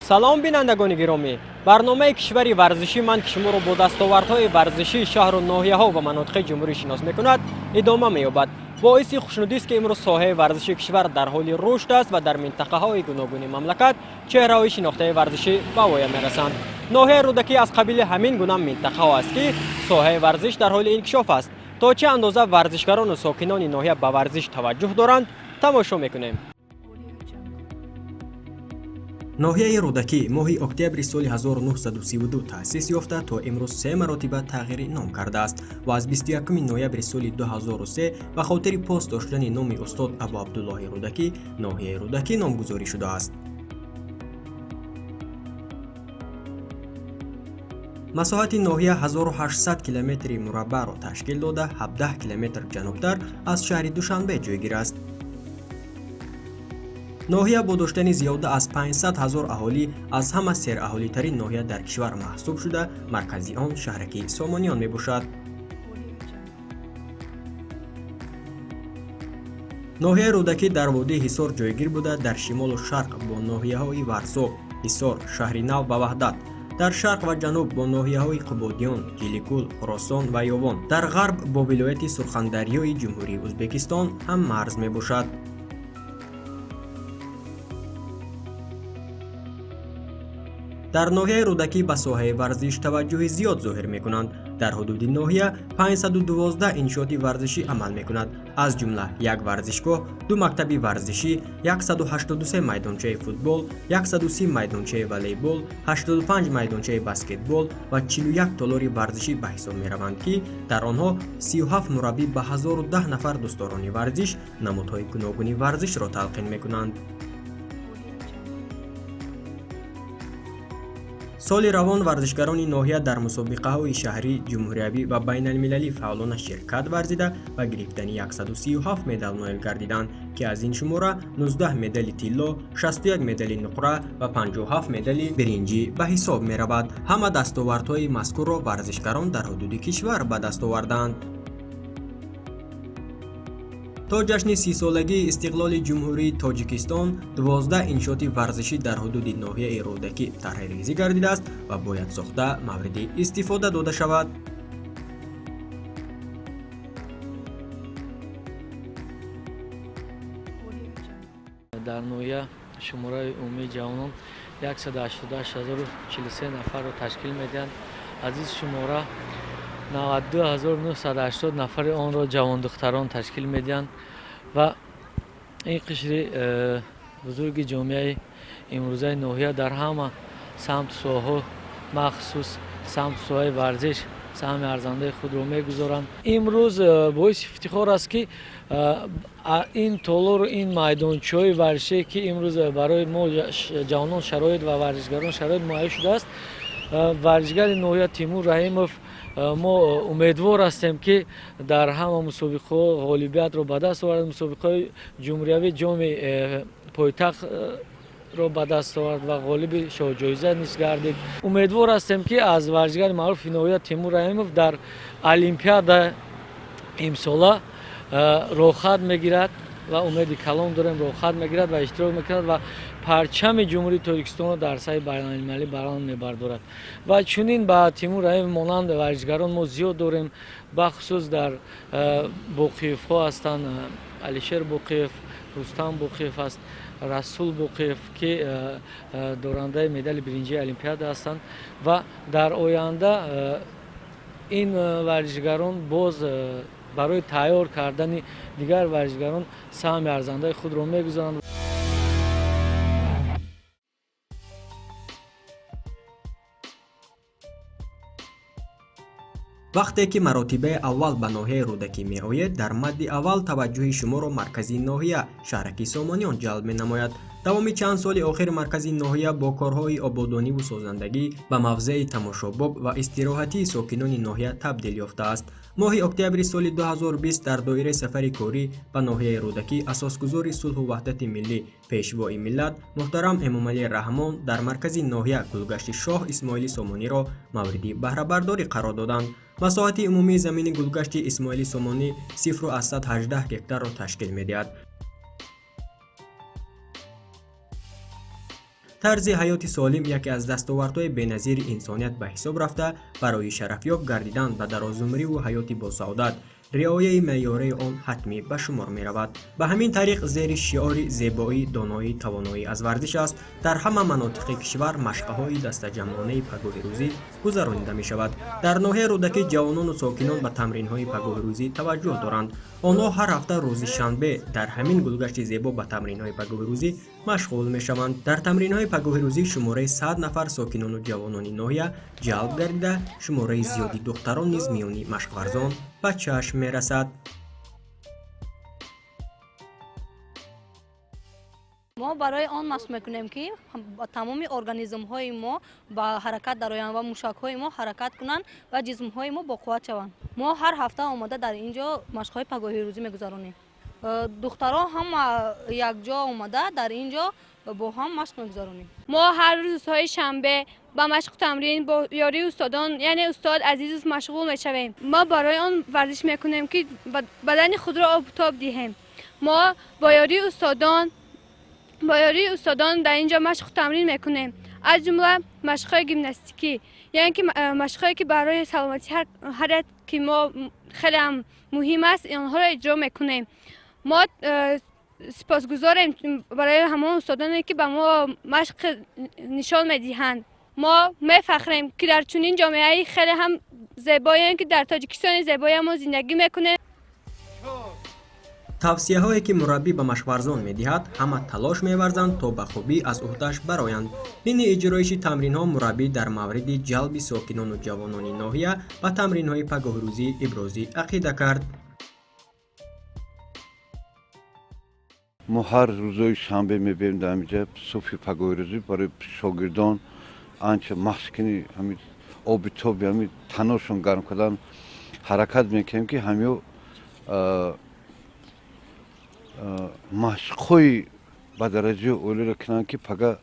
салом бинандагони гиромӣ, барномаи кишвари варзишӣ ман ки шуморо бо дастовардҳои варзишии шаҳру ноҳияҳо ва манотиқи ҷумҳурӣ шинос мекунад идома меёбад. боиси хушнудист ки имрӯз соҳаи варзиши кишвар дар ҳоли рушд аст ва дар минтақаҳои гуногуни мамлакат чеҳраҳои шинохтаи варзишӣ ба воя мерасанд. ноҳияи рӯдакӣ аз қабили ҳамин гуна минтақаҳо аст ки соҳаи варзиш дар ҳоли инкишоф аст. то чӣ андоза варзишгарону сокинони ноҳия ба варзиш таваҷҷӯҳ доранд, тамошо мекунем. ноҳияи рӯдакӣ моҳи октябри соли 1932 таъсис ёфта то имрӯз 3 маротиба тағйири ном кардааст ва аз 21 ноябри соли 2003 ба хотири пос доштани номи устод Абу Абдуллоҳи Рӯдакӣ ноҳияи рӯдакӣ номгузорӣ шудааст. масоҳати ноҳия 1800 километри мураббаъро ташкил дода 17 километр ҷанубтар аз шаҳри Душанбе ҷойгир аст. ноҳия бо доштани зиёда аз 500 000 аҳолӣ аз ҳама сераҳолитарин ноҳия дар кишвар маҳсуб шуда, маркази он шаҳраки Сомониён мебошад. ноҳияи рӯдакӣ дар водии Ҳисор ҷойгир буда, дар шимолу шарқ бо ноҳияҳои Варзо, Ҳисор, Шаҳри Нав ва Ваҳдат, дар шарқ ва ҷануб бо ноҳияҳои Қубодиён, Ҷиликул, Хуросон ва Ёвон, дар ғарб бо вилояти Сурхандарёи Ҷумҳурии Ӯзбекистон ҳам марз мебошад. дар ноҳияи рӯдакӣ ба соҳаи варзиш таваҷҷӯҳи зиёд зоҳир мекунанд. дар ҳудуди ноҳия 512 иншооти варзишӣ амал мекунад, аз ҷумла як варзишгоҳ, 2 мактаби варзишӣ, 183 майдончаи футбол, 130 майдончаи волейбол, 85 майдончаи баскетбол ва 41 толори варзишӣ ба ҳисоб мераванд, ки дар онҳо 37 мураббӣ ба 1010 нафар дӯстдорони варзиш намудҳои гуногуни варзишро талқин мекунанд. соли равон варзишгарони ноҳия дар мусобиқаҳои шаҳрӣ, ҷумҳуриявӣ ва байналмилалӣ фаъолона ширкат варзида ба гирифтани 137 медал ноил гардиданд, ки аз ин шумора 19 медали тилло, 61 медали нуқра ва 57 медали биринҷӣ ба ҳисоб меравад. ҳама дастовардҳои мазкурро варзишгарон дар ҳудуди кишвар ба даст оварданд. то ҷашни 30-солагии истиқлоли ҷумҳурии Тоҷикистон 12 иншооти варзишӣ дар ҳудуди ноҳияи рӯдакӣ тарҳрезӣ гардидааст ва бояд сохта мавриди истифода дода шавад. дар ноҳия шумораи умумии ҷавонон 188,043 нафарро ташкил медиҳанд. аз ин шумора 92,980 нафари онро ҷавондухтарон ташкил медиҳанд ва ин қишри бузурги ҷомеаи имрӯзаи ноҳия дар ҳама самту соҳаҳо, махсус самту соҳаи варзиш саҳми арзандаи худро мегузоранд. имрӯз боиси ифтихор аст, ки ин толору ин майдончаҳои варзишие, ки имрӯз барои мо ҷавонон шароит ва варзишгарон шароит муайян шудааст, варзишгари ноҳия Тимур Раҳимов, мо умедвор ҳастем, ки дар ҳама мусобиқаҳо ғолибиятро ба даст оварад, мусобиқаҳои ҷумҳуриявӣ ҷоми пойтахтро ба даст оварад ва ғолиби шоҳҷоиза низ гардид. умедвор ҳастем, ки аз варзишгари маъруфи ноҳия Тимур Раҳимов дар олимпиада имсола рохат мегирад ва умеди калон дорем рохат мегирад ва иштирок мекунад ва парчами ҷумҳурии Тоҷикистонро дар саҳи байналмилалӣ баранд мебардорад. ва чунин ба Тимур Раҳимов монанд варзишгарон мо зиёд дорем, бахусус дар Боқиевҳо ҳастанд, Алишер Боқиев, Рустам Боқиев аст, Расул Боқиев, ки дорандаи медали биринҷии олимпиада ҳастанд ва дар оянда ин варзишгарон боз барои тайёр кардани дигар варзишгарон саҳми арзандаи худро мегузоранд. вақте ки маротибаи аввал ба ноҳияи рӯдакӣ меояд, дар мадди аввал таваҷҷӯҳи шуморо маркази ноҳия шаҳраки Сомониён ҷалб менамояд. тамоми чанд соли охир маркази ноҳия бо корҳои ободониву созандагӣ ба мавзеи тамошобоб ва истироҳатии сокинони ноҳия табдил ёфтааст. моҳи октябри соли 2020 дар доираи сафари корӣ ба ноҳияи рӯдакӣ асосгузори сулҳу ваҳдати миллӣ, пешвои миллат муҳтарам Эмомалӣ Раҳмон дар маркази ноҳия гулгашти Шоҳ Исмоили Сомониро мавриди баҳрабардорӣ қарор доданд. масоҳати умумии замини гулгашти Исмоили Сомонӣ 0,118 гектарро ташкил медиҳад. طرز حیات سالم یکی از دستاوردهای بی‌نظیر انسانیت به حساب رفته برای شرفیاب گردیدن به درازعمری و حیات با سعادت رعایت معیارهای آن حتمی به شمار می رود. به همین طریق زیر شعار زیبایی، دانایی، توانایی از ورزش است در همه مناطق کشور مشق‌های دسته‌جمعانه پگاه روزی گذرانیده می شود. در ناحیه رودکی جوانان و ساکنان به تمرین‌های پگاه روزی توجه دارند. آنها هر هفته روز شنبه در همین گلگشت زیبا به تمرین‌های پگاه روزی مشغول می شوند. در تمرین‌های پگاه روزی شماره 100 نفر ساکنان و جوانان ناحیه جلب گردیده شماره زیادی دختران نیز میانی مشق‌ورزان به چشم می رسد. ما برای آن مشق میکنیم که تمام ارگانیسم های ما با حرکت درآیند و موشک های ما حرکت کنند و جسم های ما با قوت شوند. ما هر هفته آماده در اینجا مشق های پگاهی روزی میگذرانیم. دخترها هم یک جا آماده در اینجا با هم مشق میگذرانیم. ما هر روزهای شنبه با مشق تمرین با یاری استادان یعنی استاد عزیز مشغول میشویم. ما برای آن ورزش میکنیم که بدن خود را آب و تاب دهیم. ما با یاری استادان در اینجا مشق تمرین میکنیم. از جمله مشق‌های گیمناستیکی یعنی که مشق‌هایی که برای سلامتی حرکت که ما خیلی هم مهم است آنها را اجرا میکنیم. ما سپاسگزاریم برای همه استادانی که به ما مشق نشان میدهند. ما میفخریم که در چنین جامعه خیلی هم زیبایی که در تاجیکستان زیبایی ما زندگی میکنه. توصیه هایی که مربی به مشق‌ورزان می‌دهد همه تلاش می‌ورزند تا به خوبی از عهده‌اش برآیند. این اجرایش تمرین ها مربی در مورد جلب ساکنان و جوانان ناحیه و تمرین های پگاه روزی ابراز عقیده کرد. ما هر روزهای شنبه می‌بریم در اینجا صبح پگاه روزی برای شاگردان آنچه مشق کنی همین آب تاب همین تنشون گرم کردن حرکت می‌کنیم که همین مشق‌های به درجه اولی را کنن که پگاه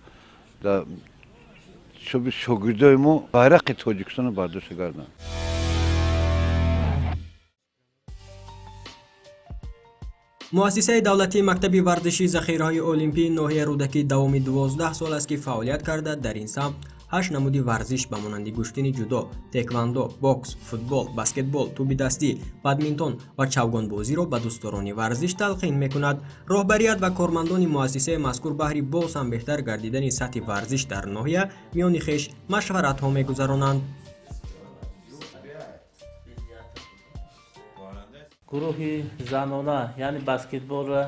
در شاگردای ما بیرق تاجیکستان برداشت کردن. مؤسسه دولتی مکتب ورزشی ذخیره‌های المپی ناحیه رودکی داومی 12 سال است که فعالیت کرده. در این سمت 8 نمودی ورزش به مانند گشتن جودو، تکواندو، بوکس، فوتبال، بسکتبال، توپ دستی، بادمینتون و چوگان بازی را به دوستداران ورزش تلقین می‌کند. رهبریت و کارمندان مؤسسه مذکور بهر باز هم بهتر گردیدن سطح ورزش در ناحیه میان خویش مشورت‌ها می‌گذرانند. گروهی زنانه یعنی بسکتبال را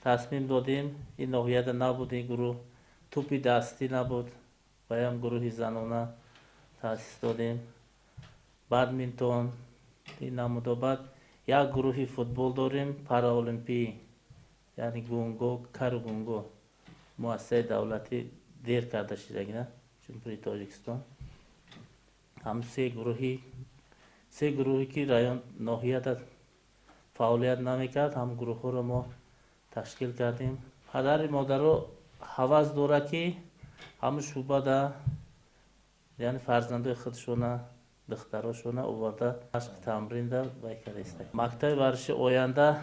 تصمیم دادیم. این ناحیه نبود این گروه. توپ دستی نبود. باید گروهی زنانه تأسیس دادیم. بادمینتون این نموده. بعد یک گروهی فوتبال داریم پارا المپی یعنی گونگو کارگونگو مؤسسه دولتی دیر کرده شده نه جمهوری تاجیکستان. هم سه گروهی که رایون ناحیه فعالیت نمیکرد هم گروه ها رو ما تشکیل کردیم. پدر مادر رو حوض داره که همه شوبه ده یعنی فرزندای خودشونه دختراشونه آورده مشق تمرین ده باید است. مکتب ورزش آینده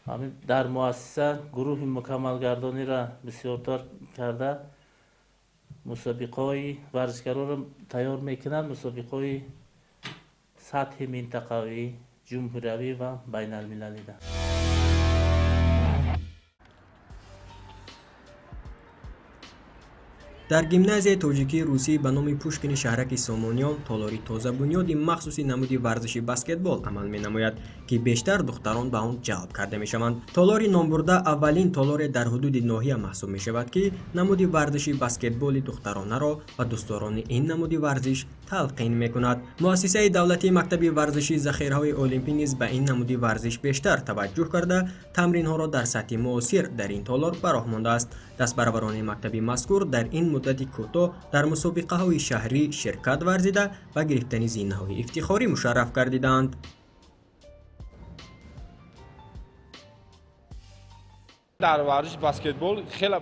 همین در مؤسسه گروه مکمل گردانی را بسیارتر کرده. مسابقه ورزشکاران رو تیار میکنند. مسابقه سطح منطقوی جمهوری و بین المللی ده. در گیمنازیای تاجیکی روسی به نام پوشکین شهرک سامانیان تالاری تازه بنیاد مخصوص نمودی ورزشی بسکتبال عمل می نماید که بیشتر دختران به آن جلب کرده می شوند. تالاری نام برده اولین تالار در حدود ناحیه محسوب می شود که نمودی ورزشی بسکتبال دخترانه را و دوستداران این نمودی ورزش تلقین می کند. مؤسسه دولتی مکتب ورزشی ذخیره‌های المپی نیز به این نمودی ورزش بیشتر توجه کرده تمرین ها را در سطح معاصر در این تالار برآورده است. دست برابران مکتبی مذکور در این مدت کوتاه در مسابقه های شهری شرکت ورزیده و گرفتن زینه های افتخاری مشرف گردیدند. در ورزش بسکتبال خیلی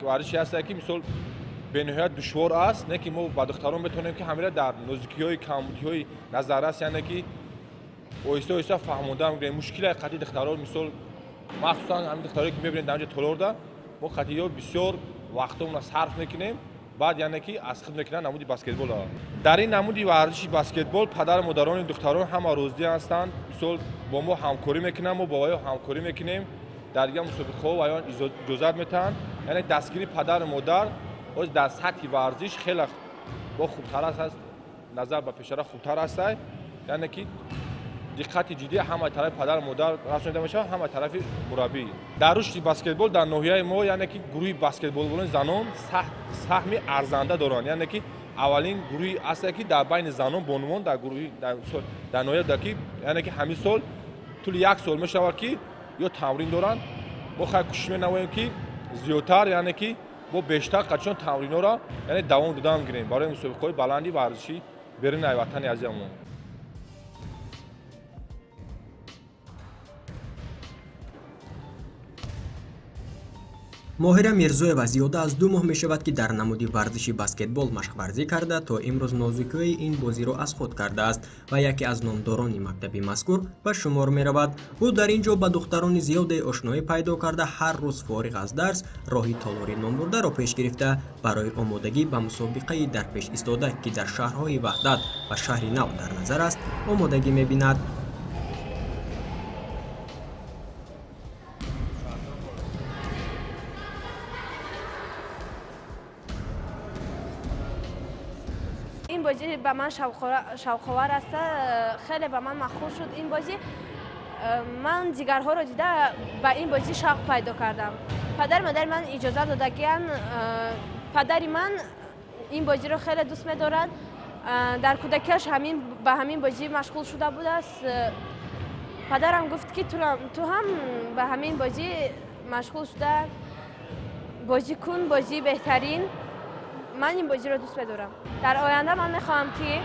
ورزشی است که مثلا به نهایت دشوار است، نه که ما با دختران بتونیم که همه در نزدیکی‌های کمبودی‌های نظر است، یعنی که آهسته آهسته فهمیدن که مشکل قطعی دختران مثلا مخصوصا همین دخترایی که می‌بینید در اینجا تالار ده ما قطعی بسیار вақтумро сарф мекунем, баъд яъне ки аз худ мекунем намуди баскетболро. Дар ин намуди варзиши баскетбол падару модарони духтарон ҳама рози ҳастанд. Мисол бо мо ҳамкорӣ мекунанд, мо бо ваё ҳамкорӣ мекунем. Дар дигар мусобиқаҳо ваён иҷозат метаҳанд. Яъне дастгири падару модар оз дар сатҳи варзиш хеле бо хубтар аст, назар ба пешара хубтар аст. Яъне ки диққати ҷиддӣ ҳама тарафи падару модар расонида мешавад, ҳама тарафи мураббӣ. Дар рушди баскетбол дар ноҳияи мо яъне ки гурӯҳи баскетболболони занон саҳми арзанда доранд. Яъне ки аввалин гурӯҳи аст ки дар байни занон бонувон дар гурӯҳи дар ноҳия дар ки яъне ки ҳамин сол тӯли як сол мешавад ки ё тамрин доранд. мо хеле кӯшиш менамоем ки зиёдтар яъне ки мо бештар қачон тамринҳоро яъне давом додан гирем барои мусобиқаҳои баланди варзиши беруни ватани азизамон. моҳира мирзоева зиёда аз 2 моҳ мешавад ки дар намуди варзиши баскетбол машқварзӣ карда, то имрӯз нозукии ин бозиро аз худ кардааст ва яке аз номдорони мактаби мазкур ба шумор меравад. ӯ дар ин ҷо ба духтарони зиёде ошноӣ пайдо карда, ҳар рӯз фориғ аз дарс роҳи толори номбурдаро пеш гирифта барои омодагӣ ба мусобиқаи дар пеш истода, ки дар шаҳрҳои ваҳдат ва шаҳри нав дар назар аст, омодагӣ мебинад. این بازی به من شوق‌آور است، خیلی به من مخصوص شد این بازی. من دیگرها رو دیده به این بازی شوق پیدا کردم. پدر مادر من اجازه دادگیان، پدری من این بازی رو خیلی دوست می‌دارد. در کودکیش به همین بازی مشغول شده بود است. پدرم گفت که تو هم به همین بازی مشغول شده، بازی کن، بازی بهترین. من این بازی رو دوست دارم. در آینده من میخوام که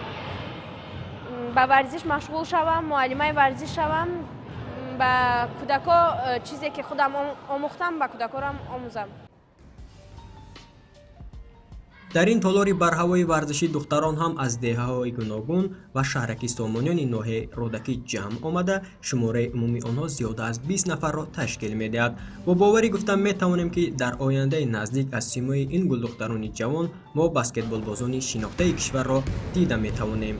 به ورزش مشغول شوم، معلمای ورزش شوم، به کودکا چیزی که خودم آموختم به کودکا رو آموزم. дар ин толори барҳавои варзишӣ духтарон ҳам аз деҳаҳои гуногун ва шаҳраки сомониёни ноҳияи рӯдакӣ ҷамъ омада, шумораи умумии онҳо зиёда аз 20 нафарро ташкил медиҳад. бо боварӣ гуфтан метавонем ки дар ояндаи наздик аз симои ин гулдухтарони ҷавон мо баскетболбозони шинохтаи кишварро дида метавонем.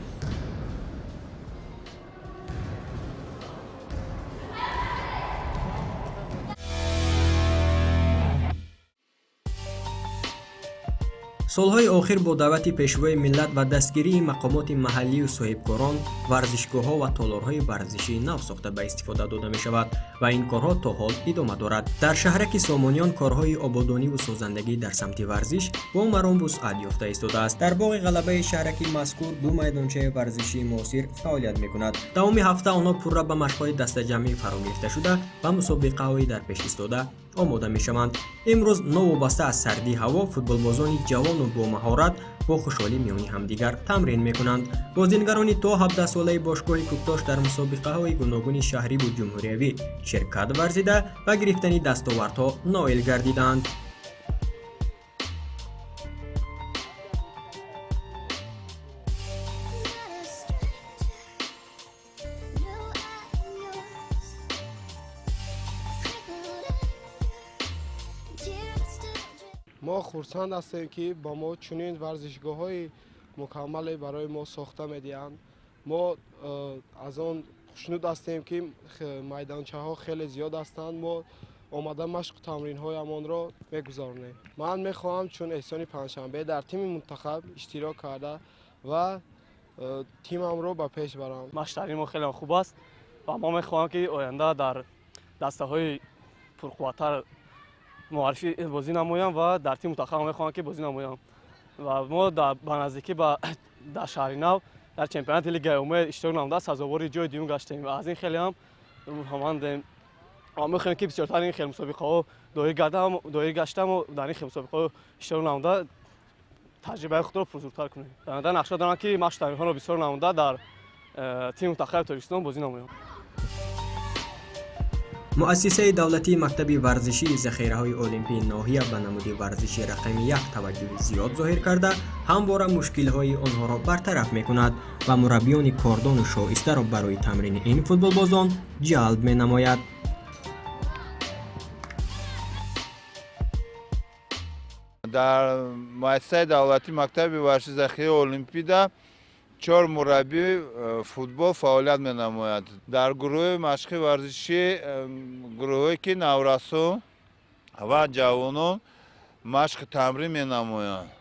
солҳои охир бо даъвати пешвои миллат ва дастгирии мақомоти маҳаллию соҳибкорон, варзишгоҳҳо ва толорҳои варзишии нав сохта ба истифода дода мешавад ва ин корҳо то ҳол идома дорад. дар шаҳраки сомониён корҳои ободониву созандагӣ дар самти варзиш бо маром вусъат ёфта истодааст. дар боғи ғалабаи шаҳраки мазкур 2 майдончаи варзишии муосир фаъолият мекунад. тамоми ҳафта онҳо пурра ба машқҳои дастаҷамъӣ фаро гирифта шуда ба мусобиқаҳои дар пеш истода омода мешаванд. имрӯз новобаста аз сардии ҳаво футболбозони ҷавону бомаҳорат бо хушҳолӣ миёни ҳамдигар тамрин мекунанд. бозингарони то 17-солаи бошгоҳи кӯктош дар мусобиқаҳои гуногуни шаҳриву ҷумҳуриявӣ ширкат варзида ба гирифтани дастовардҳо ноил гардиданд. ما خرسند هستیم که با ما چنین ورزشگاه‌های مکمل برای ما ساخته می‌دهند. ما از آن خوشنود هستیم که میدانچه‌ها خیلی زیاد هستند. ما آمده مشق تمرین‌هایمان را می‌گذاریم. من می‌خواهم چون احسان پنجشنبه در تیم منتخب اشتراک کرده و تیمم را به پیش برم. مشتری ما خیلی خوب است و ما می‌خواهم که آینده در دسته‌های پرقوت‌تر معرفی بازی نمایم و در تیم منتخب می‌خواهم که بازی نمایم و ما به نزدیکی در شهر نو در چمپیونات لیگ امید اشتراک نموده سزاوار جای دوم گشتیم و از این خیلی هم هماندیم. ما می‌خوایم که بسیارتر این خیلی مسابقه‌ها دایر گشتم و در این خیلی مسابقه‌ها اشتراک نموده تجربه خود را بزرگتر کنیم. در نقشه دارم که مشتری‌ها را بسیار نموده در تیم منتخب تاجیکستان بازی نمایم. муассисаи давлатии мактаби варзишии захираҳои олимпии ноҳия ба намуди варзиши рақами 1 таваҷҷӯҳи зиёд зоҳир карда, ҳамвора мушкилҳои онҳоро бартараф мекунад ва мураббиёни кордону шоистаро барои тамрини ин футболбозон ҷалб менамояд. در مؤسسه دولتی مکتب ورزشی ذخیره المپیک 4 مربی فوتبال فعالیت می‌نماید. در گروه مشقی ورزشی گروهی که نورسو و جوانان مشق تمرین می‌نمایند.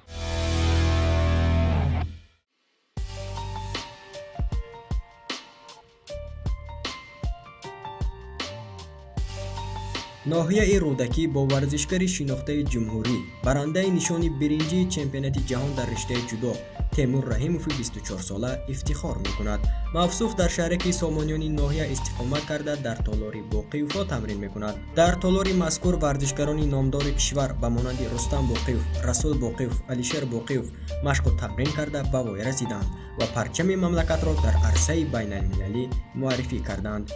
ناحیه رودکی با ورزشکاری شناخته جمهوری برنده نشان برنجی چمپیونات جهان در رشته جودو تیمور رحیموف 24 ساله افتخار میکند. موصوف در شهرک سامانیان ناحیه استقامت کرده در تالار باقیوف تمرین میکند. در تالار مذکور ورزشکاران نامدار کشور به مانند رستم باقیوف، رسول باقیوف، علیشیر باقیوف مشق و تمرین کرده به وای رسیدند و پرچم مملکت را در عرصه بین المللی معرفی کردند.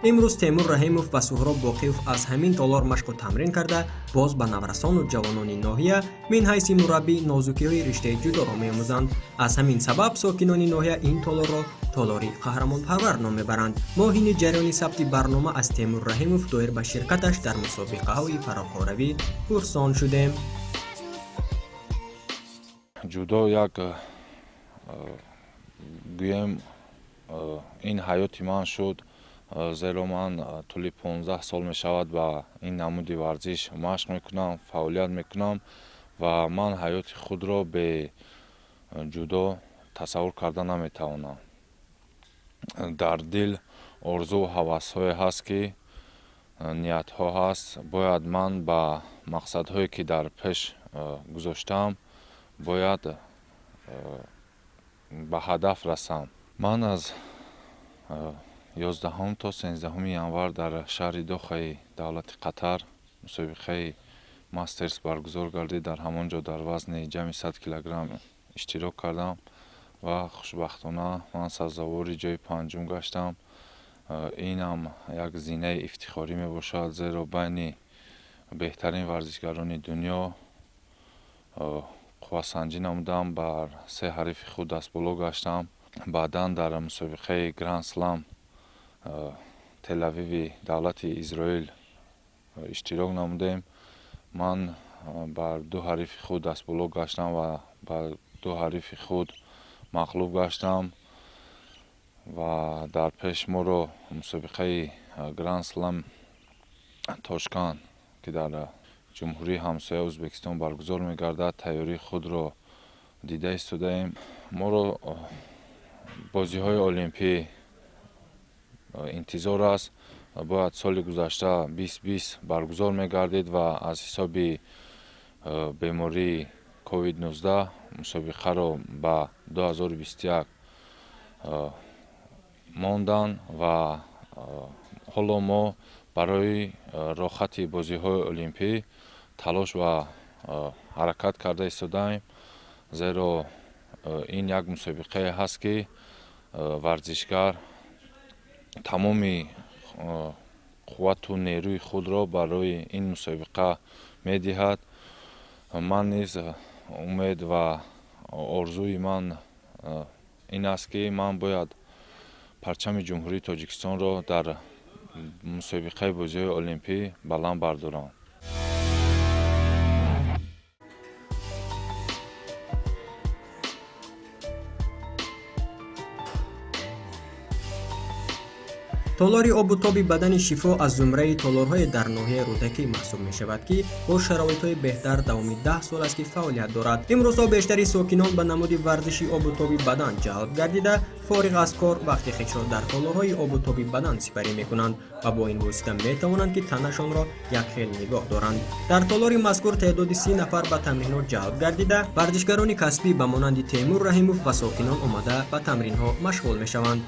امروز تیمور رحیموف و سهراب باقیوف از همین تالار مشق و تمرین کرده باز به نورسان و جوانان ناحیه من حیث مربی نازکی‌های رشته جودو را می‌آموزند. از همین سبب ساکنان ناحیه این تالار را تالاری قهرمان پرور نام می‌برند. ما این جریان ثبت برنامه از تیمور رحیموف دایر به شرکتش در مسابقه‌های فراخواروی پرسان شدیم. جودو یک گویم این حیاتی من شد. زیرا من طولی 15 سال می شود با این نمودی ورزش مشق میکنم، فعالیت میکنم و من حیات خود را به جودو تصور کرده نمیتوانم. در دل آرزو و هوس های هست که نیت ها هست. باید من با مقصد هایی که در پیش گذاشتم باید به هدف رسم. من از 11 تا 13 январ در شهر دوحه دولت قطر مسابقه ماسترز برگزار گردید. در همانجا در وزن جمعی 100 کیلوگرم اشتراک کردم و خوشبختانه من سزاوار جای پنجم گشتم. این هم یک زینه افتخاری می باشد، زیرا بین بهترین ورزشکاران دنیا قواسنجی نمودم. بر 3 حریف خود دست بالا گشتم. بعدا در مسابقه گراند سلام تل اویو دولت اسرائیل اشتراک نمودیم. من بر 2 حریف خود دست بالا گشتم و بر 2 حریف خود مغلوب گشتم و در پیش ما رو مسابقه گراند سلام تاشکند که در جمهوری همسایه ازبکستان برگزار می‌گردد تیاری خود را دیده ایستادیم. ما رو بازی‌های المپیک انتظار است. باید سال گذشته 2020 برگزار می‌گردید و از حساب بیماری کووید 19 مسابقه را به 2021 ماندن و حالا ما برای راحت بازی‌های المپیک تلاش و حرکت کرده ایستادیم. زیرا این یک مسابقه هست که ورزشکار تمامی قوت و نیروی خود را برای این مسابقه می‌دهد. من نیز امید و آرزوی من این است که من باید پرچم جمهوری تاجیکستان را در مسابقه بازی‌های المپیک بلند بردارم. تالار آب و تاب بدن شفا از زمره تالارهای در ناحیه رودکی محسوب می شود که با شرایط‌های بهتر دوامی 10 سال است که فعالیت دارد. امروزها بیشتری ساکنان به نمود ورزشی آب و تاب بدن جلب گردیده فارغ از کار وقتی خود را در تالارهای آب و تاب بدن سپری می کنند و با این واسطه می توانند که تنشان را یک خیل نگاه دارند. در تالار مذکور تعداد 30 نفر به تمرینات جلب گردیده ورزشکاران کسبی به مانند تیمور رحیموف و ساکنان آمده به تمرین‌ها مشغول می شوند.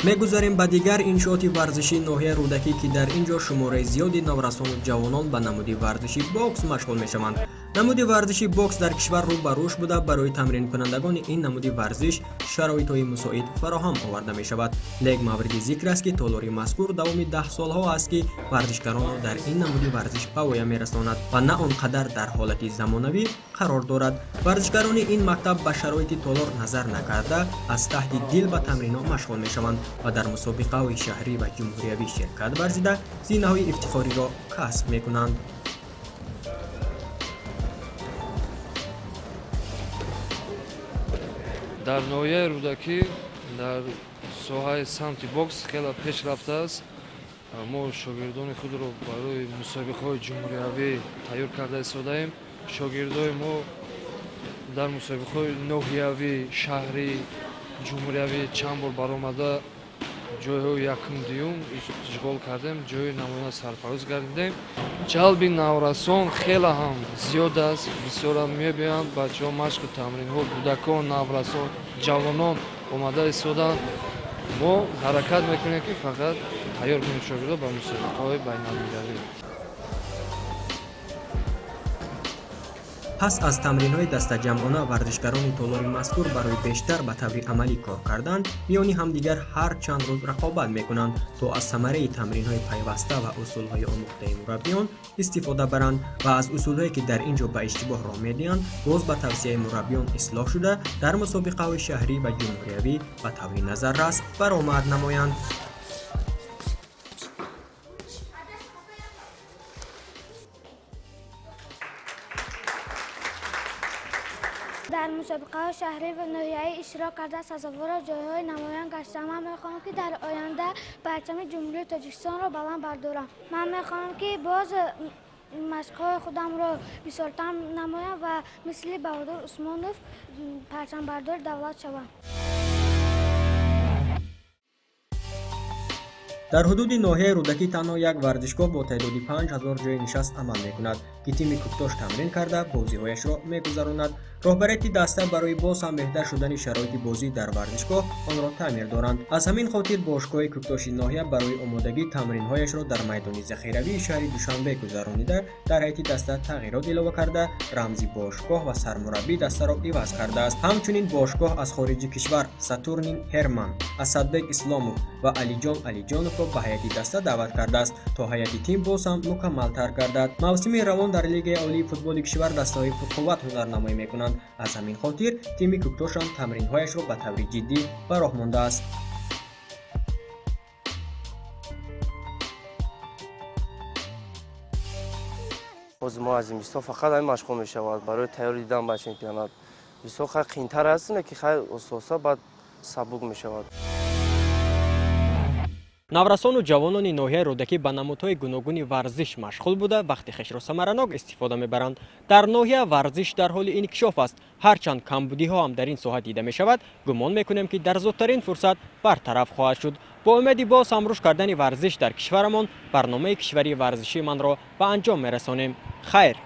می‌گذاریم به دیگر انشاءات ورزشی ناحیه رودکی که در اینجا شماره زیادی نورسان و جوانان به نمودی ورزشی باکس مشغول می‌شوند. намуди варзиши бокс дар кишвар рӯ ба рушд буда барои тамринкунандагони ин намуди варзиш шароитҳои мусоид фароҳам оварда мешавад. Лек мавриди зикр аст ки толори мазкур давоми 10 солҳо аст ки варзишгаронро дар ин намуди варзиш ба воя мерасонад ва на он қадар дар ҳолати замонавӣ қарор дорад. Варзишгарони ин мактаб ба шароити толор назар накарда аз таҳти дил ба тамринҳо машғул мешаванд ва дар мусобиқаҳои шаҳрӣ ва ҷумҳуриявӣ ширкат варзида зинаҳои ифтихориро касб мекунанд. дар ноҳияи рӯдакӣ дар соҳаи самти бокс хеле пеш рафтааст. мо шогирдони худро барои мусобиқаҳои ҷумҳуриявӣ тайёр карда истодаем. шогирдои мо дар мусобиқаҳои ноҳиявӣ, шаҳрӣ, ҷумҳуриявӣ чанд бор баромада ҷойҳои якум дуюм ишғол кардем, ҷойи намоён сарфароз гардидем. ҷалби наврасон хеле ҳам зиёд аст. бисёрам мебиёянд бачаҳо машқи тамринҳо, кӯдакон, наврасон, ҷавонон омада истоданд. мо ҳаракат мекунем ки фақат тайёр кунем шогирдо ба мусобиқаҳои байналмилалӣ. пас аз тамринҳои дастаҷамъона варзишгарони толори мазкур барои бештар ба таври амалӣ кор кардан миёни ҳамдигар ҳар чанд рӯз рақобат мекунанд то аз самараи тамринҳои пайваста ва усулҳои омӯхтаи мураббиён истифода баранд ва аз усулҳое ки дар ин ҷо ба иштибоҳ роҳ медиҳанд боз ба тавсияи мураббиён ислоҳ шуда дар мусобиқаҳои шаҳрӣ ва ҷумҳуриявӣ ба таври назаррас баромад намоянд. дар мусобиқаҳои шаҳрӣ ва ноҳияӣ иштирок карда сазовор ҷойҳои намоён гаштам. Ман мехоҳам ки дар оянда парчами ҷумҳурии Тоҷикистонро баланд бардорам. Ман мехоҳам ки боз машқҳои худамро бисёртар намоям ва мисли Баҳодур Усмонов парчамбардори давлат шавам. дар ҳудуди ноҳияи рӯдакӣ танҳо як варзишгоҳ бо таъдоди 5000 ҷойи нишаст амал мекунад ки тими кӯктош тамрин карда бозиҳояшро мегузаронад. роҳбарияти даста барои боз ҳам беҳтар шудани шароити бозӣ дар варзишгоҳ онро таъмир доранд. аз ҳамин хотир бошгоҳи кӯктоши ноҳия барои омодагии тамринҳояшро дар майдони захиравии шаҳри Душанбе гузаронида дар ҳайати даста тағйирот илова карда рамзи бошгоҳ ва сармураббии дастаро иваз кардааст. ҳамчунин бошгоҳ аз хориҷи кишвар Сатурнин Ҳерман, Асадбек Исломов ва Алиҷон Алиҷоновро ба ҳайати даста даъват кардааст то ҳайати тим боз ҳам мукаммалтар гардад. мавсими равон дар лигаи олии футболи кишвар дастаҳои пурқувват ҳунарнамоӣ мекунанд. аз ҳамин хотир тими кӯктошам тамринҳояшро ба таври ҷиддӣ ба роҳ мондааст. бози мо аз зимистон фақат ҳамин машқҳо мешавад барои тайёри дидан ба чемпионат. бисёр хай қиинтар аст, ки хай ососа баъд сабук мешавад. наврасону ҷавонони ноҳияи рӯдакӣ ба намудҳои гуногуни варзиш машғул буда вақти хешро самаранок истифода мебаранд. дар ноҳия варзиш дар ҳоли инкишоф аст. ҳарчанд камбудиҳо ҳам дар ин соҳа дида мешавад, гумон мекунем ки дар зудтарин фурсат бартараф хоҳад шуд. бо умеди боз ҳам рушд кардани варзиш дар кишварамон барномаи кишварии варзишии манро ба анҷом мерасонем. хайр.